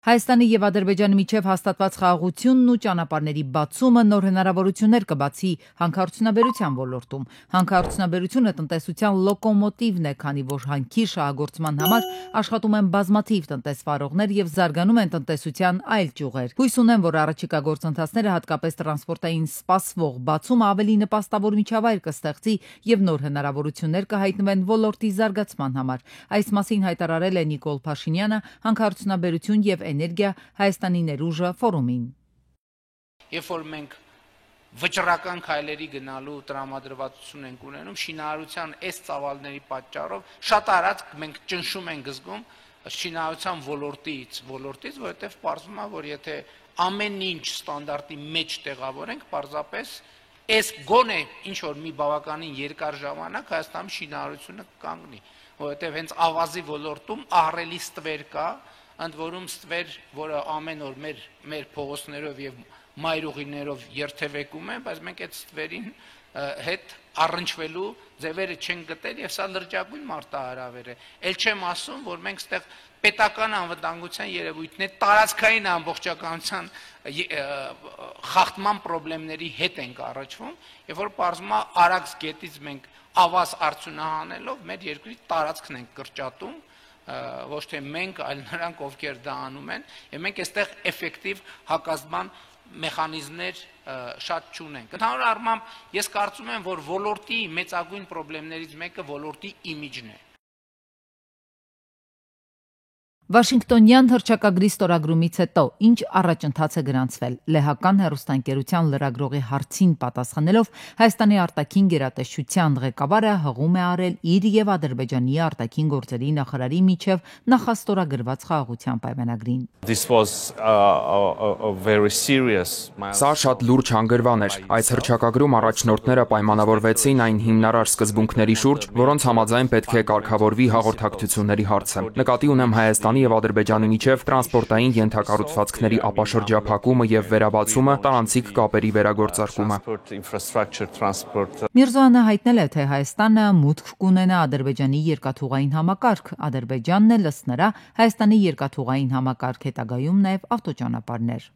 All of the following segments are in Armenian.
Հայաստանի եւ Ադրբեջանի միջև հաստատված խաղաղությունն ու ճանապարհների բացումը նոր հնարավորություններ կբացի հանքարդյունաբերության ոլորտում։ Հանքարդյունաբերությունը տնտեսության լոկոմոտիվն է, քանի որ հանքի շահագործման համար աշխատում են բազմաթիվ տնտեսվարողներ եւ զարգանում են տնտեսության այլ ճյուղեր։ Հույս ունեմ, որ առաջիկա գործընթացները, հատկապես տրանսպորտային սպասվող բացումը ավելի նպաստավոր միջավայր կստեղծի եւ նոր հնարավորություններ կհայտնվեն ոլորտի զարգացման համար։ Այս մասին հայտարարել է Նիկոլ Փաշինյանը հանքարդյունաբերություն եւ էներգիա Հայաստանի ներուժը ֆորումին։ Երբ որ մենք վճռական քայլերի գնալու տրամադրվածություն ենք ունենում, շինարարության այս ծավալների պատճառով շատ արագ մենք ճնշում ենք զգում շինարարության ոլորտից, որովհետև պարզվում է, որ եթե ամեն ինչ ստանդարտի մեջ տեղավորենք, պարզապես այս գոնե ինչ որ մի բավականին երկար ժամանակ Հայաստանում շինարարությունը կանգնի, որովհետև հենց ավազի ոլորտում ահռելի ստվեր կա, ընդ որում ստվեր, որը ամեն օր մեր փողոցներով եւ մայրուղիներով երթևեկում է, բայց մենք այդ ստվերին հետ առնչվելու ձևերը չենք գտել եւ սա լրջագույն մարտահրավեր է։ Էլ չեմ ասում, որ մենք ստեղ պետական անվտանգության երևույթներ, տարածքային ամբողջականության խախտման խնդիրների հետ ենք առաջվում, եւ որ պարզվում է Արաքս գետից մենք ավազ արդյունահանելով մեր երկրի տարածքն ենք կրճատում, ոչ թե մենք, այլ նրանք, ովքեր դա անում են, եւ մենք այստեղ էֆեկտիվ հակազդման մեխանիզմներ շատ չունենք։ Ընդհանուր առմամբ ես կարծում եմ, որ ոլորտի մեծագույն խնդիրներից մեկը ոլորտի իմիջն է։ Վաշինգտոնյան հռչակագրի ստորագրումից հետո ինչ առաջընթաց է գրանցվել։ Լեհական հեռուստաընկերության լրագրողի հարցին պատասխանելով Հայաստանի արտաքին գերատեսչության ղեկավարը հղում է արել իր եւ Ադրբեջանի արտաքին գործերի նախարարի միջև նախաստորագրված խաղաղության պայմանագրին։ Սա շատ լուրջ հանգրվան էր։ Այս հռչակագրում առաջնորդները պայմանավորվեցին այն հիմնարար սկզբունքների շուրջ, որոնց համաձայն պետք է կարգավորվի հաղորդակցությունների հարցը։ Նկատի ունեմ Հայաստանի եւ Ադրբեջանի միջև տրանսպորտային ենթակառուցվածքների ապաշրջափակումը եւ վերաբացումը, տարանցիկ կապերի վերագործարկումը։ Միրզոյանը հայտնել է, թե Հայաստանը մուտք կունենա Ադրբեջանի երկաթուղային համակարգ, Ադրբեջանն էլ ըստ նրա Հայաստանի երկաթուղային համակարգ հետագայում նաեւ ավտոճանապարհներ։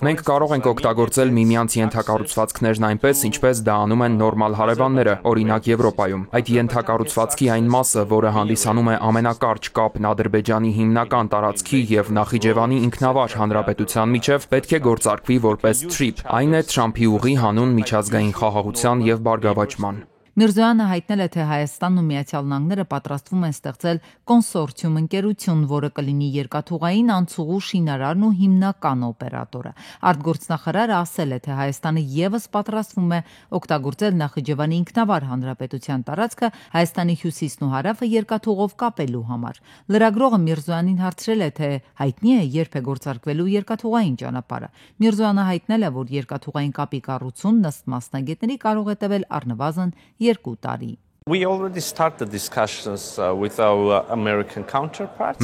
Մենք կարող ենք օգտագործել միմյանց ենթակառուցվածքներն այնպես, ինչպես դա անում են նորմալ հարևանները, օրինակ Եվրոպայում։ Այդ ենթակառուցվածքի այն մասը, որը հանդիսանում է ամենակարճ կապն Ադրբեջանի հիմնական տարածքի եւ Նախիջևանի ինքնավար հանրապետության միջև, պետք է գործարկվի որպես TRIP։ Այն է Թրամփի ուղի հանուն միջազգային խաղաղության եւ բարգավաճման։ Միրզոյանը հայտնել է, թե Հայաստանն ու Միացյալ Նահանգները պատրաստվում են ստեղծել կոնսորցիում ընկերություն, որը կլինի երկաթուղային անցուղու շինարարն ու հիմնական օպերատորը։ Արտգործնախարարը ասել է, թե Հայաստանը եւս պատրաստվում է օգտագործել Նախիջևանի ինքնավար հանրապետության տարածքը Հայաստանի հյուսիսն ու հարավը երկաթուղով կապելու համար։ Լրագրողը Միրզոյանին հարցրել է, թե հայտնի է երբ է գործարկվելու երկաթուղային ճանապարհը։ Միրզոյանը հայտնել է, որ երկաթուղային կապի կառուցումն ըստ մասնագետների կարող է տևել առնվազն 2 տարի։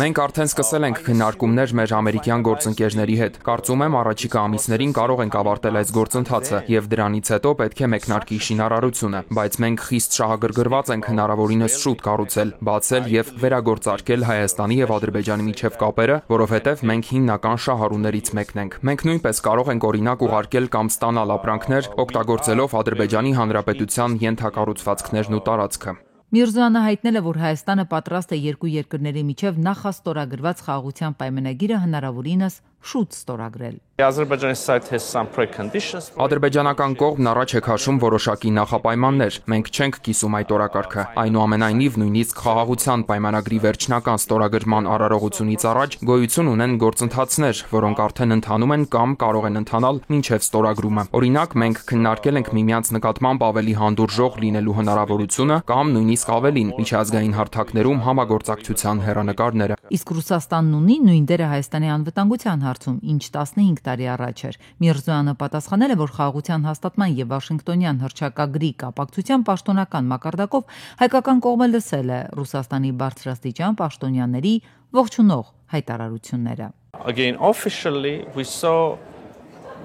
Մենք արդեն սկսել ենք քննարկումներ մեր ամերիկյան գործընկերների հետ։ Կարծում եմ առաջիկա ամիսներին կարող ենք ավարտել այս գործընթացը եւ դրանից հետո պետք է մեկնարկի շինարարությունը, բայց մենք խիստ շահագրգռված ենք հնարավորինս շուտ կառուցել, բացել եւ վերագործարկել Հայաստանի եւ Ադրբեջանի միջև կապերը, որովհետեւ մենք հիմնական շահառուներից մեկն ենք։ Մենք նույնպես կարող ենք օրինակ ուղարկել կամ ստանալ ապրանքներ, օգտագործելով Ադրբեջանի Հանրապետության ենթակառուցվածքներն ու տարածքը։ Միրզոյանը հայտնել է, որ Հայաստանը պատրաստ է երկու երկրների միջև նախաստորագրված խաղաղության պայմանագիրը հնարավորինս շուտ ստորագրել։ Ադրբեջանական կողմն առաջ է քաշում որոշակի նախապայմաններ։ Մենք չենք կիսում այդ օրակարգը։ Այնուամենայնիվ, նույնիսկ խաղաղության պայմանագրի վերջնական ստորագրման արարողությունից առաջ գոյություն ունեն գործընթացներ, որոնք արդեն ընթանում են կամ կարող են ընթանալ մինչև ստորագրումը։ Օրինակ, մենք քննարկել ենք միմյանց նկատմամբ ավելի հանդուրժող լինելու հնարավորությունը կամ նույնիսկ ավելին միջազգային հարթակներում համագործակցության հեռանկարները։ Իսկ Ռուսաստանն ունի նույն դերը Հայաստանի անվտանգության հարցում, ինչ 15 տարի առաջ էր։ Միրզոյանը պատասխանել է, որ խաղաղության հաստատման եւ Վաշինգտոնյան հռչակագրի կապակցության պաշտոնական մակարդակով հայկական կողմը լսել է Ռուսաստանի բարձրաստիճան պաշտոնյաների ողջունող հայտարարությունները։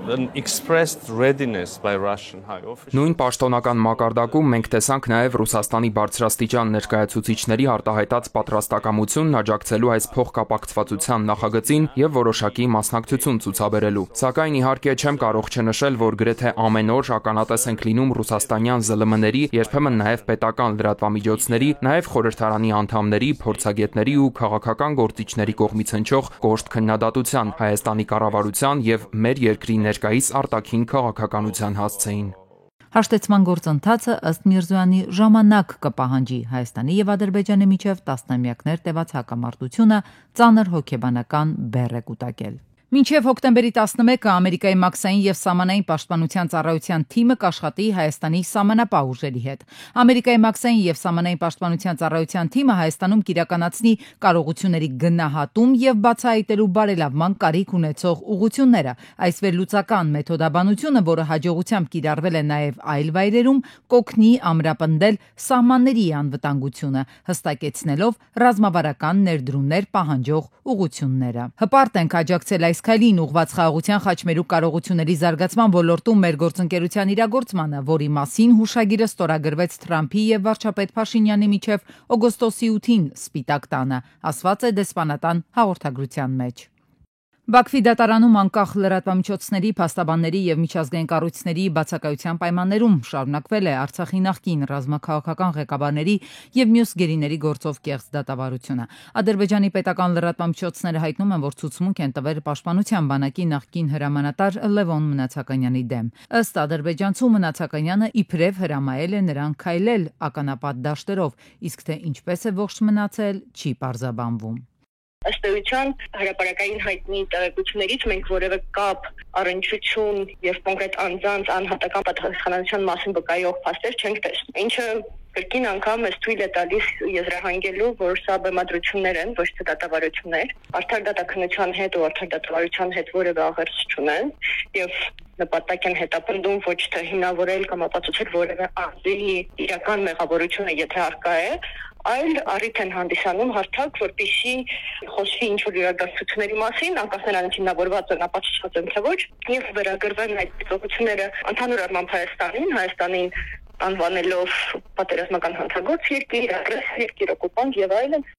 an expressed readiness by Russian high officials. Նույն պաշտոնական մակարդակում մենք տեսանք նաև Ռուսաստանի բարձրաստիճան ներկայացուցիչների արտահայտած պատրաստակամությունն աջակցելու այս փոխկապակցվածության նախագծին եւ որոշակի մասնակցություն ցուցաբերելու։ Սակայն իհարկե չեմ կարող չնշել, որ գրեթե ամեն օր ականատես ենք լինում ռուսաստանյան ԶԼՄ-ների, երբեմն նաև պետական լրատվամիջոցների, նաև խորհրդարանի անդամների, փորձագետների ու քաղաքական գործիչների կողմից հնչող կոշտ քննադատության Հայաստանի կառավարության եւ մեր երկրի ներկայիս արտաքին քաղաքականության հասցեին։ Հաշտեցման գործընթացը ըստ Միրզոյանի ժամանակ կպահանջի Հայաստանի եւ Ադրբեջանի միջև տասնամյակներ տևած հակամարտությունը ծանր հոգեբանական բեռ է կուտակել։ Մինչև հոկտեմբերի 11-ը Ամերիկայի մաքսային եւ սահմանային պաշտպանության ծառայության թիմը կաշխատի Հայաստանի սահմանապահ ուժերի հետ։ Ամերիկայի մաքսային եւ սահմանային պաշտպանության ծառայության թիմը Հայաստանում կիրականացնի կարողությունների գնահատում եւ բացահայտելու բարելավման կարիք ունեցող ուղղությունները։ Այս վերլուծական մեթոդաբանությունը, որը հաջողությամբ կիրառվել է նաեւ այլ վայրերում, կօգնի ամրապնդել սահմանների անվտանգությունը, հստակեցնելով ռազմավարական ներդրումներ պահանջող ուղղությունները։ Հպարտ ենք աջակցել այս քայլին ուղղված խաղաղության խաչմերուկ կարողությունների զարգացման ոլորտում մեր գործընկերության իրագործմանը, որի մասին հուշագիրը ստորագրվեց Թրամփի եւ վարչապետ Փաշինյանի միջև օգոստոսի 8-ին Սպիտակ տանը, ասված է դեսպանատան հաղորդագրության մեջ։ Բաքվի դատարանում անկախ լրատվամիջոցների, փաստաբանների եւ միջազգային կառույցների բացակայության պայմաններում շարունակվել է Արցախի նախկին ռազմաքաղաքական ղեկավարների եւ մյուս գերիների գործով կեղծ դատավարությունը։ Ադրբեջանի պետական լրատվամիջոցները հայտնում են, որ ցուցմունք են տվել պաշտպանության բանակի նախկին հրամանատար Լևոն Մնացականյանի դեմ։ Ըստ ադրբեջանցու Մնացականյանը իբրև հրամայել է նրան քայլել ականապատ դաշտերով, իսկ թե ինչպես է ողջ մնացել, չի պարզաբանվում։ Ըստ էության հրապարակային հայտնի տեղեկություններից մենք որևէ կապ, առնչություն եւ կոնկրետ անձանց անհատական պատասխանատվության մասին վկայող փաստեր չենք տեսնում, ինչը կրկին անգամ մեզ թույլ է տալիս եզրահանգելու, որ սա բեմադրություններ են, ոչ թե դատավարություններ, արդար դատաքննության հետ ու արդար դատավարության հետ որևէ աղերս չունեն եւ նպատակ են հետապնդում ոչ թե հիմնավորել կամ ապացուցել որևէ ազգի իրական մեղավորությունը, եթե արկա է, այլ առիթ են հանդիսանում հարթակ, որպեսզի խոսվի ինչ-որ իրադարձությունների մասին, անկախ նրանից հիմնավորված են, ապացուցված են թե ոչ, եւ վերագրվեն այդ դիտողությունները ընդհանուր առմամբ Հայաստանին անվանելով պատերազմական հանցագործ երկիր, ագրեսոր երկիր, օկուպանտ եւ այլն։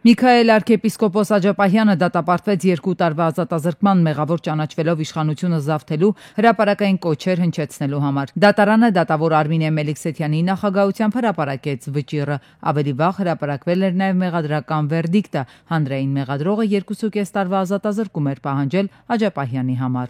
Միքայել arczepiskopos Աջապահյանը դատապարտվեց 2 տարվա ազատազրկման մեղավոր ճանաչվելով իշխանությունը զավթելու հրապարակային կոչեր հնչեցնելու համար։ Դատարանը դատավոր Արմինե Մելիքսեթյանի նախագահությամբ հրապարակեց վճիռը։ Ավելի վաղ հրապարակվել էր նաև մեղադրական վերդիկտը։ Հանրային մեղադրողը 2.5 տարվա ազատազրկում էր պահանջել Աջապահյանի համար։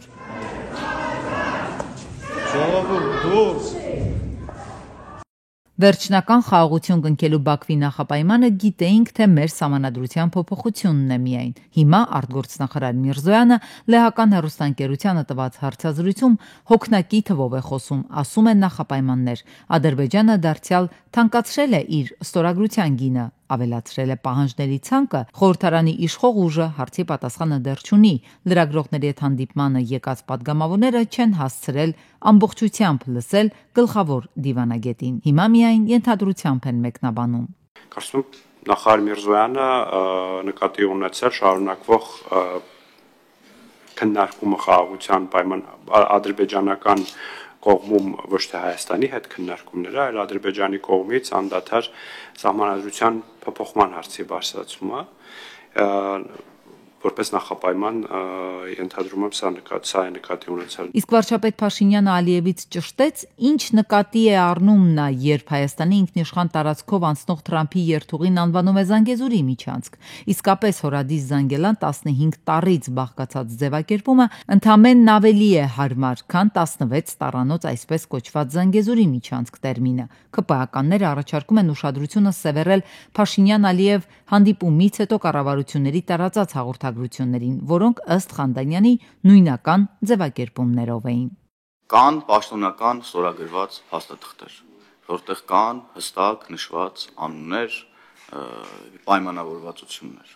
Վերջնական խաղաղություն կնքելու Բաքվի նախապայմանը գիտեինք, թե մեր սահմանադրության փոփոխությունն է միայն։ Հիմա արտգործնախարար Միրզոյանը լեհական հեռուստաընկերությանը տված հարցազրույցում հոգնակի թվով է խոսում, ասում է նախապայմաններ։ Ադրբեջանը դարձյալ թանկացրել է իր ստորագրության գինը, ավելացրել է պահանջների ցանկը, խորհրդարանի իշխող ուժը հարցի պատասխանը դեռ չունի։ Լրագրողների հետ հանդիպմանը եկած падգամավորները չեն հասցրել ամբողջությամբ լսել գլխավոր դիվանագետին։ Հիմա միայն ենթադրությամբ են մեկնաբանում։ Կարծում եմ նախարար Միրզոյանը նկատի ունեցել շարունակվող քննարկումը խաղաղության պայման ադրբեջանական կողմում ոչ թե Հայաստանի հետ քննարկումները, այլ Ադրբեջանի կողմից անդադար սահմանադրության փոփոխման հարցի բարձրացումը, որպես նախապայման ենթադրում եմ սա է նկատի ունեցել։ Իսկ վարչապետ Փաշինյանը Ալիևից ճշտեց, ինչ նկատի է առնում նա, երբ Հայաստանի ինքնիշխան տարածքով անցնող Թրամփի երթուղին անվանում է Զանգեզուրի միջանցք։ Իսկապես հորադիս Զանգելան 15 տառից բաղկացած ձևակերպումը ընդամենն ավելի է հարմար, քան 16 տառանոց այսպես կոչված Զանգեզուրի միջանցք տերմինը։ ԿՊԱ-ականները առաջարկում են ուշադրությունը սևեռել Փաշինյան-Ալիև հանդիպումից հետո կառավարությունների տարածած հաղորդագրություններին, որոնք ըստ Խանդանյանի նույնական ձևակերպումներով էին։ Կան պաշտոնական ստորագրված փաստաթղթեր, որտեղ կան հստակ նշված անուններ, պայմանավորվածություններ։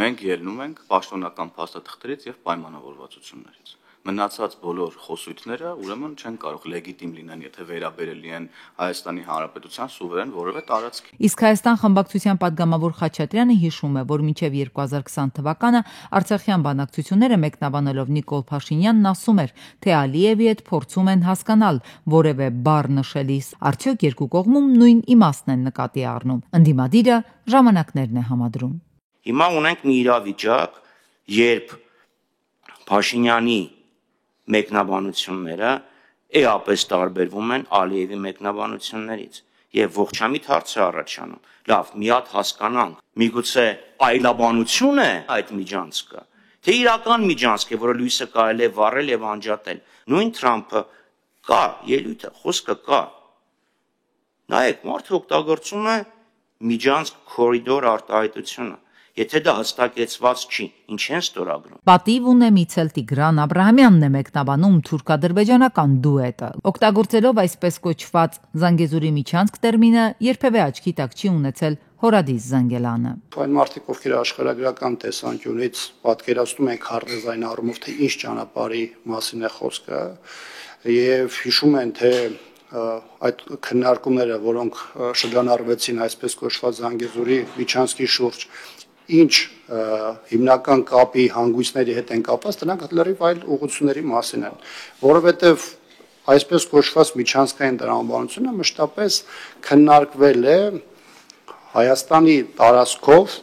Մենք ելնում ենք պաշտոնական փաստաթղթերից եւ պայմանավորվածություններից։ մնացած բոլոր խոսույթները ուրեմն չեն կարող լեգիտիմ լինեն, եթե վերաբերելի են Հայաստանի Հանրապետության սուվերեն որևէ տարածքի։ Իսկ Հայաստան խմբակցության падգամավոր Խաչատրյանը հիշում է, որ մինչև 2020 թվականը Արցախյան բանակցությունները մեկնաբանելով Նիկոլ Փաշինյանն ասում էր, թե Ալիևի հետ փորձում են հասկանալ որևէ բառ նշելիս, արդյոք երկու կողմում նույն իմաստն են նկատի առնում։ Ընդդիմադիրը ժամանակներն է համադրում։ Հիմա ունենք մի իրավիճակ, երբ Փաշինյանի մեկնաբանությունները էապես տարբերվում են Ալիևի մեկնաբանություններից եւ ողջամիտ հարց է առաջանում։ Լավ, մի հատ հասկանանք, միգուցե այլաբանություն է այդ միջանցքը, թե իրական միջանցք է, որը լույսը կարելի է վառել եւ անջատել։ Նույն Թրամփը կա, ելույթը, խոսքը կա։ Նայեք, մարդը օգտագործում է միջանցք կորիդոր արտահայտությունը։ Եթե դա հստակեցված չի, ինչ են ստորագրում։ Պատիվ ունեմիցել Տիգրան Աբրահամյանն է մեկնաբանում թուրքադրբեջանական դուետը։ Օգտագործելով այսպես կոչված Զանգեզուրի միջանցք տերմինը երբևէ աչքի տակ չի ունեցել Հորադիս Զանգելանը։ Այն մարդիկ, ովքեր աշխարհագրական տեսանկյունից պատկերացնում են քարտեզային առումով, թե ինչ ճանապարհի մասին է խոսքը, եւ հիշում են, թե այդ քննարկումները, որոնք շրջանառվեցին այսպես կոչված Զանգեզուրի միջանցքի շուրջ, ինչ հիմնական կապի հանգույցների հետ են կապված, դրանք լրիվ այլ ուղղությունների մասին են, որովհետև այսպես կոչված միջանցքային տրամաբանությունը մշտապես քննարկվել է Հայաստանի տարածքով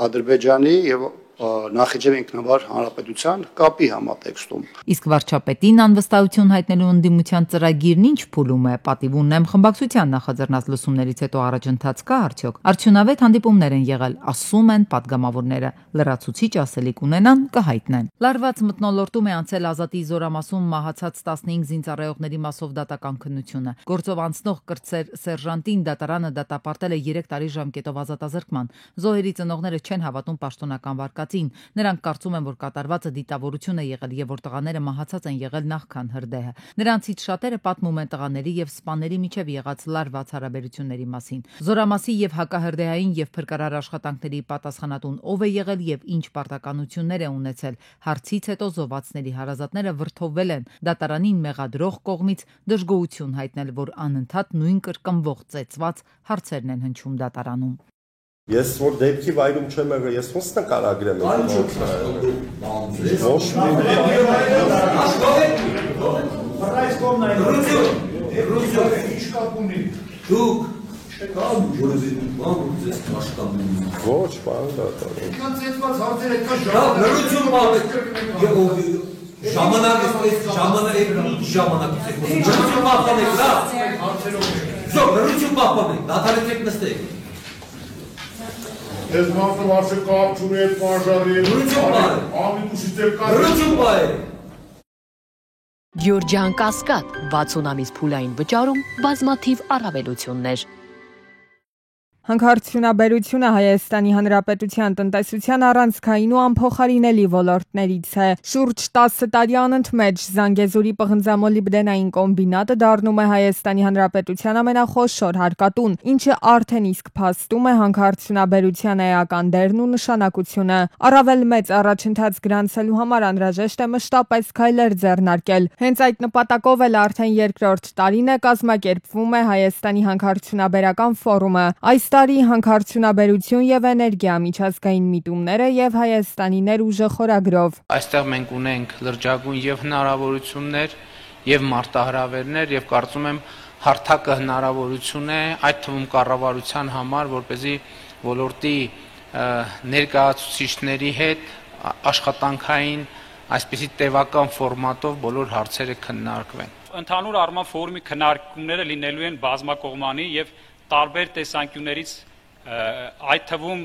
Ադրբեջանի եւ Նախիջևի ինքնավար հանրապետության կապի համատեքստում։ Իսկ վարչապետին անվստահություն հայտնելու ընդդիմության ծրագիրն ինչ փուլում է, պատիվ ունեմ խմբակցության նախաձեռնած լսումներից հետո առաջընթաց կա արդյոք։ Արդյունավետ հանդիպումներ են եղել, ասում են падգամավորները, լրացուցիչ ասելիք ունենան կհայտնեն։ Լարված մթնոլորտում է անցել Ազատի զորամասում մահացած 15 զինծառայողների մասով դատական քննությունը։ Գործով անցնող կրտսեր սերժանտին դատարանը դատապարտել է 3 տարի ժամկետով ազատազրկման։ Զոհերի ծնողները չեն հավատում պաշտոնական վարկածին։ Նրանք կարծում են, որ կատարվածը դիտավորություն է եղել եւ որ տղաները մահացած են եղել նախքան հրդեհը։ Նրանցից շատերը պատմում են տղաների եւ սպաների միջև եղած լարված հարաբերությունների մասին։ Զորամասի եւ հակահրդեհային եւ փրկարար աշխատանքների պատասխանատուն ով է եղել եւ ինչ պարտականություններ է ունեցել։ Հարցից հետո զոհվածների հարազատները վրթովվել են դատարանին մեղադրող կողմից դժգոհություն հայտնել, որ անընդհատ նույն կրկնվող ծեծված հարցերն են հնչում դատարանում։ Ես որ դեպքի վայրում չեմ եղել, ես ոնց նկարագրեմ Ոչ, պարոն դատավոր։ Ես մարդը վարշը կապ չունի այդ մարժարի Գյորջյան Կասկադ 60 ամիս փուլային վճարում բազմաթիվ առավելություններ։ Հանքարդյունաբերությունը Հայաստանի Հանրապետության տնտեսության առանցքային ու անփոխարինելի ոլորտներից է։ Շուրջ 10 տարի անընդմեջ Զանգեզուրի պղնձամոլիբդենային կոմբինատը դառնում է Հայաստանի Հանրապետության ամենախոշոր հարկատուն, ինչը արդեն իսկ փաստում է հանքարդյունաբերության էական դերն ու նշանակությունը։ Առավել մեծ առաջընթաց գրանցելու համար անհրաժեշտ է մշտապես քայլեր ձեռնարկել։ Հենց այդ նպատակով էլ արդեն երկրորդ տարին է կազմակերպվում է Հայաստանի հանքարդյունաբերական ֆորումը։ Այս տարի հանքարդյունաբերություն եւ էներգիա միջազգային միտումները եւ Հայաստանի ներուժը խորագրով։ Այստեղ մենք ունենք լրջագույն եւ հնարավորություններ եւ մարտահրավերներ եւ կարծում եմ հարթակը հնարավորություն է այդ թվում կառավարության համար, որպեսզի ոլորտի ներկայացուցիչների հետ աշխատանքային այսպիսի տևական ֆորմատով բոլոր հարցերը քննարկվեն։ Ընդհանուր առմամբ ֆորումի քննարկումները լինելու են բազմակողմանի եւ տարբեր տեսանկյուններից այդ թվում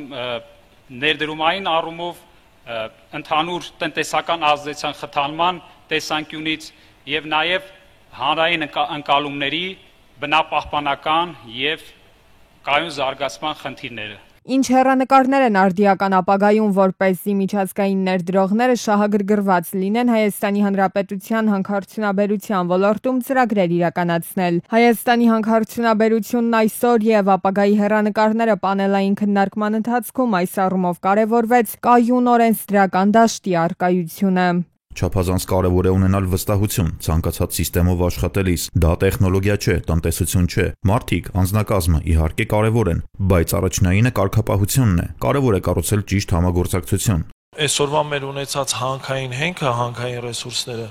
ներդրումային առումով ընդհանուր տնտեսական ազդեցության խթանման տեսանկյունից եւ նաեւ հանրային ընկալումների բնապահպանական եւ կայուն զարգացման խնդիրները։ Ինչ հեռանկարներ են արդիական ապագայում, որպեսզի միջազգային ներդրողները շահագրգռված լինեն Հայաստանի Հանրապետության հանքարդյունաբերության ոլորտում ծրագրեր իրականացնել։ Հայաստանի հանքարդյունաբերությունն այսօր եւ ապագայի հեռանկարները պանելային քննարկման ընթացքում այս առումով կարևորվեց կայուն օրենսդրական դաշտի առկայությունը։ Չափազանց կարևոր է ունենալ վստահություն ցանկացած համակարգով աշխատելիս։ Դա տեխնոլոգիա չէ, տնտեսություն չէ։ Մարդիկ, անձնակազմը իհարկե կարևոր են, բայց առաջնայինը կարգապահությունն է։ Կարևոր է կառուցել ճիշտ համագործակցություն։ Այսօրվա մեր ունեցած հանքային հենքը, հանքային ռեսուրսները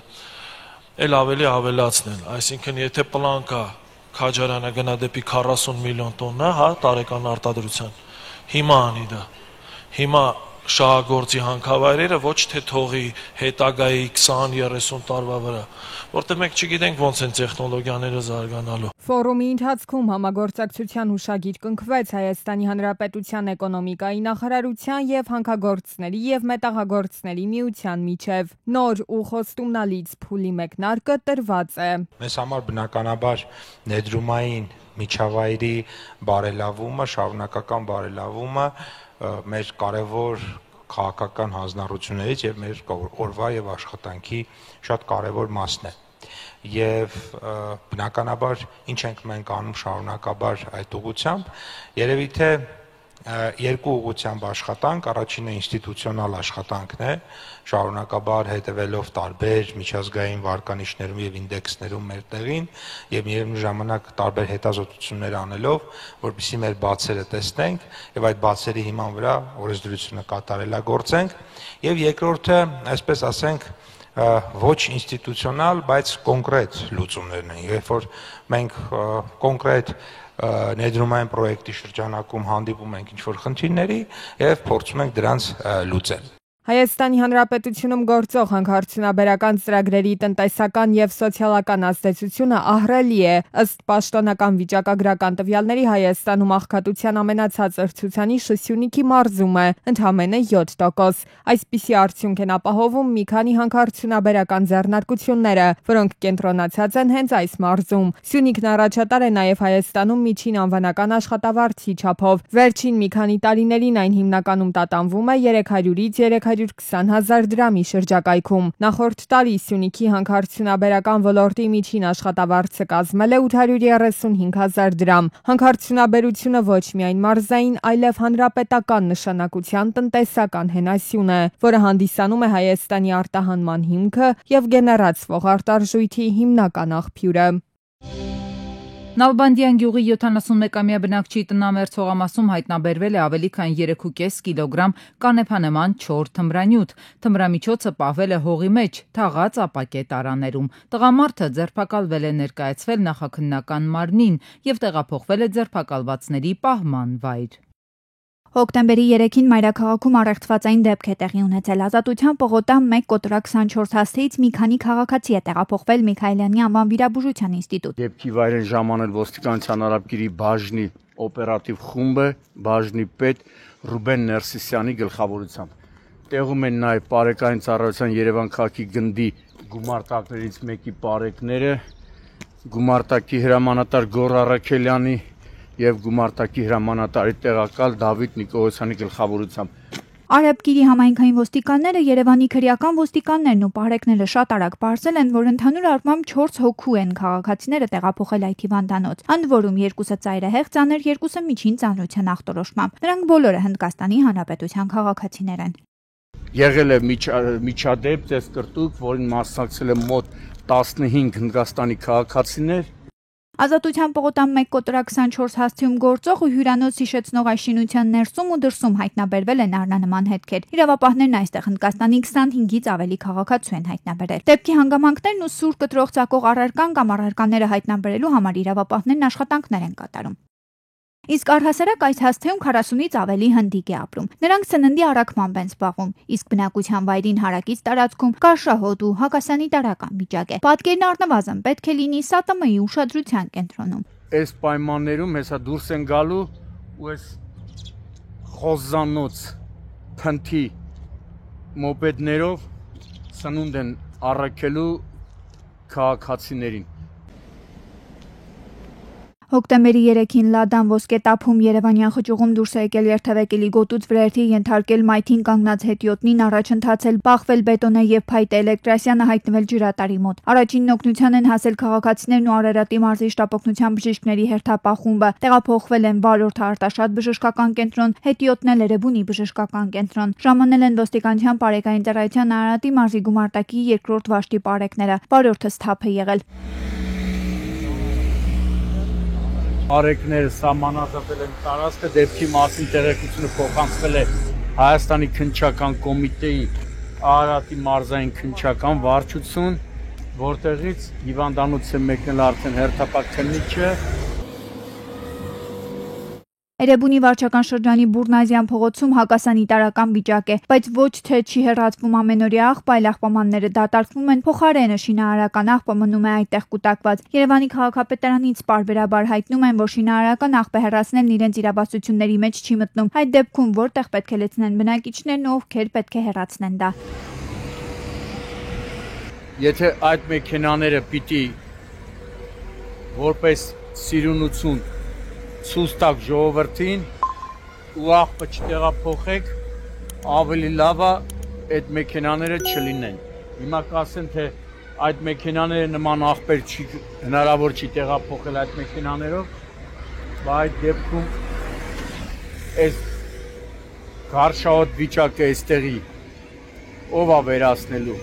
էլ ավելի ավելացնել, այսինքն եթե պլան կա քաջարանը գնա դեպի 40 միլիոն տոննա, հա, տարեկան արտադրության, հիմա անի դա, հիմա շահագործի հանքավայրերը ոչ թե թողի հետագայի 20-30 տարվա վրա, որտեղ մենք չգիտենք ոնց են տեխնոլոգիաները զարգանալու։ Ֆորումի ընթացքում համագործակցության հուշագիր կնքվեց Հայաստանի Հանրապետության էկոնոմիկայի նախարարության եւ հանքագործների եւ մետաղագործների միության միջև նոր ու խոստումնալից փուլի մեկնարկը տրված է։ Մեզ համար բնականաբար ներդրումային միջավայրի բարելավումը, շարունակական բարելավումը մեր կարևոր քաղաքական հանձնառություններից եւ մեր օրվա եւ աշխատանքի շատ կարևոր մասն է։ Եվ բնականաբար ինչ ենք մենք անում շարունակաբար այդ ուղղությամբ, երևի թե երկու ուղղությամբ աշխատանք, առաջինը ինստիտուցիոնալ աշխատանքն է, շարունակաբար հետևելով տարբեր միջազգային վարկանիշներում եւ ինդեքսներում մեր տեղին եւ միևնույն ժամանակ տարբեր հետազոտություններ անելով, որպեսզի մեր բացերը տեսնենք եւ այդ բացերի հիման վրա օրենսդրությունը կատարելագործենք եւ երկրորդը, այսպես ասենք, ոչ ինստիտուցիոնալ, բայց կոնկրետ լուծումներն են, երբ որ մենք կոնկրետ ներդրումային պրոյեկտի շրջանակում հանդիպում ենք ինչ-որ խնդիրների եւ փորձում ենք դրանց լուծել։ Հայաստանի Հանրապետությունում գործող հանքարդյունաբերական ծրագրերի տնտեսական եւ սոցիալական ազդեցությունը ահռելի է։ Ըստ պաշտոնական վիճակագրական տվյալների Հայաստանում աղքատության ամենացածր ցուցանիշը Սյունիքի մարզում է, ընդամենը 7%։ Այսպիսի արդյունք են ապահովում մի քանի հանքարդյունաբերական ձեռնարկությունները, որոնք կենտրոնացած են հենց այս մարզում։ Սյունիքն առաջատար է նաեւ Հայաստանում միջին անվանական աշխատավարձի չափով։ Վերջին մի քանի տարիներին այն հիմնականում տատանվում է 300-ից 320,000 դրամի շրջակայքում։ Նախորդ տարի Սյունիքի հանքարդյունաբերական ոլորտի միջին աշխատավարձը կազմել է 835,000 դրամ։ Հանքարդյունաբերությունը ոչ միայն մարզային, այլև հանրապետական նշանակության տնտեսական հենասյուն է, որը հանդիսանում է Հայաստանի արտահանման հիմքը եւ գեներացվող արտարժույթի հիմնական աղբյուրը։ Նալբանդյան գյուղի 71-ամյա բնակչի տնամերձ հողամասում հայտնաբերվել է ավելի քան 3.5 կիլոգրամ կանեփանման չոր թմրանյութ։ Թմրամիջոցը պահվել է հողի մեջ, թաղած ապակե տարաներում։ Տղամարդը ձերբակալվել է ներկայացվել նախաքննական մարմնին եւ տեղափոխվել է ձերբակալվածների պահման վայր։ Հոկտեմբերի 3-ին մայրաքաղաքում առեղծվածային դեպք է տեղի ունեցել։ Ազատության պողոտան 1/24 հասցեից մի քանի քաղաքացի է տեղափոխվել Միքայելյանի անվան վիրաբուժության ինստիտուտ։ Դեպքի վայր են ժամանել ոստիկանության Արաբկիրի բաժնի օպերատիվ խումբը, բաժնի պետ Ռուբեն Ներսիսյանի գլխավորությամբ։ Տեղում են նաև Պարեկային ծառայության Երևան քաղաքի գնդի գումարտակներից մեկի պարեկները, գումարտակի հրամանատար Գոռ Առաքելյանի եւ գումարտակի հրամանատարի տեղակալ Դավիթ Նիկողոսյանի գլխավորությամբ։ Արաբկիրի համայնքային ոստիկանները, Երևանի քրեական ոստիկաններն ու պարեկները շատ արագ պարզել են, որ ընդհանուր առմամբ 4 հոգու են քաղաքացիները տեղափոխել այդ հիվանդանոց, ընդ որում 2-ը ծայրահեղ ծանր, 2-ը միջին ծանրության ախտորոշմամբ։ Նրանք բոլորը Հնդկաստանի Հանրապետության քաղաքացիներ են։ Եղել է միջադեպ ծեսկրտուկ, որին մասնակցել է մոտ 15 Հնդկաստանի քաղաքացիներ։ Ազատության պողոտան 1/24 հասցեում գործող ու հյուրանոց հիշեցնող այս շինության ներսում ու դրսում հայտնաբերվել են առնանման հետքեր։ Իրավապահներն այստեղ Հնդկաստանի 25-ից ավելի քաղաքացու են հայտնաբերել։ Դեպքի հանգամանքներն ու սուր կտրող ծակող առարկան կամ առարկաները հայտնաբերելու համար իրավապահներն աշխատանքներ են կատարում։ Իսկ առհասարակ այս հասցեում 40-ից ավելի հնդիկ է ապրում։ Նրանք սննդի առաքմամբ են զբաղվում, իսկ բնակության վայրին հարակից տարածքում կաշահոտ ու հակասանիտարական վիճակ է։ Պատկերն առնվազն պետք է լինի ՍԱՏՄ-ի ուշադրության կենտրոնում։ Այս պայմաններում հեսա դուրս են գալու ու այս խոզանոց փնթի մոպեդներով սնունդ են առաքելու քաղաքացիներին։ Հոկտեմբերի 3-ին Լադան ոսկե տափում Երևանյան խճուղում դուրս է եկել երթևեկելի գոտուց վրայերթի ենթարկել մայթին կանգնած հետիոտնին, առաջընթացել, բախվել բետոնե եւ փայտե Էլեկտրասյանը հայտնվել ջրատարի մոտ։ Առաջինն օգնության են հասել քաղաքացիներն ու Արարատի մարզի շտապօգնության բժիշկների հերթապահ խումբը։ Տեղափոխվել են Վարորդ Արտաշատ բժշկական կենտրոն, հետիոտնն էլ Էրեբունի բժշկական կենտրոն։ Ժամանել են ոստիկանության բարեկային ծառայության Արարատի մարզի գումարտակի 2-րդ վաշտի պարեկները։ Վարորդը սթափ է եղել։ Արեկները սահմանազատել են տարածքը, դեպքի մասին տեղեկությունը փոխանցվել է Հայաստանի քննչական կոմիտեի Արարատի մարզային քննչական վարչություն, որտեղից հիվանդանոց է մեկնել արդեն հերթապահ քննիչը։ Էրեբունի վարչական շրջանի Բուրնազյան փողոցում հակասանիտարական վիճակ է, բայց ոչ թե չի հեռացվում ամենօրյա աղբը, այլ աղբամանները դատարկվում են, փոխարենը շինարարական աղբը մնում է այդտեղ կուտակված։ Երևանի քաղաքապետարանից պարբերաբար հայտնում են, որ շինարարական աղբը հեռացնելն իրենց իրավասությունների մեջ չի մտնում։ Այդ դեպքում որտեղ պետք է լցնեն բնակիչներն ու ովքեր պետք է հեռացնեն դա։ Եթե այդ մեքենաները պիտի որպես սիրունություն ցույց տակ ժողովրդին ու աղբը չտեղափոխեք, ավելի լավ է այդ մեքենաները չլինեն։ Հիմա կասեն, թե այդ մեքենաները նման աղբեր հնարավոր չի տեղափոխել այդ մեքենաներով, բայց այդ դեպքում այս գարշահոտ վիճակը այստեղի ով է վերացնելու։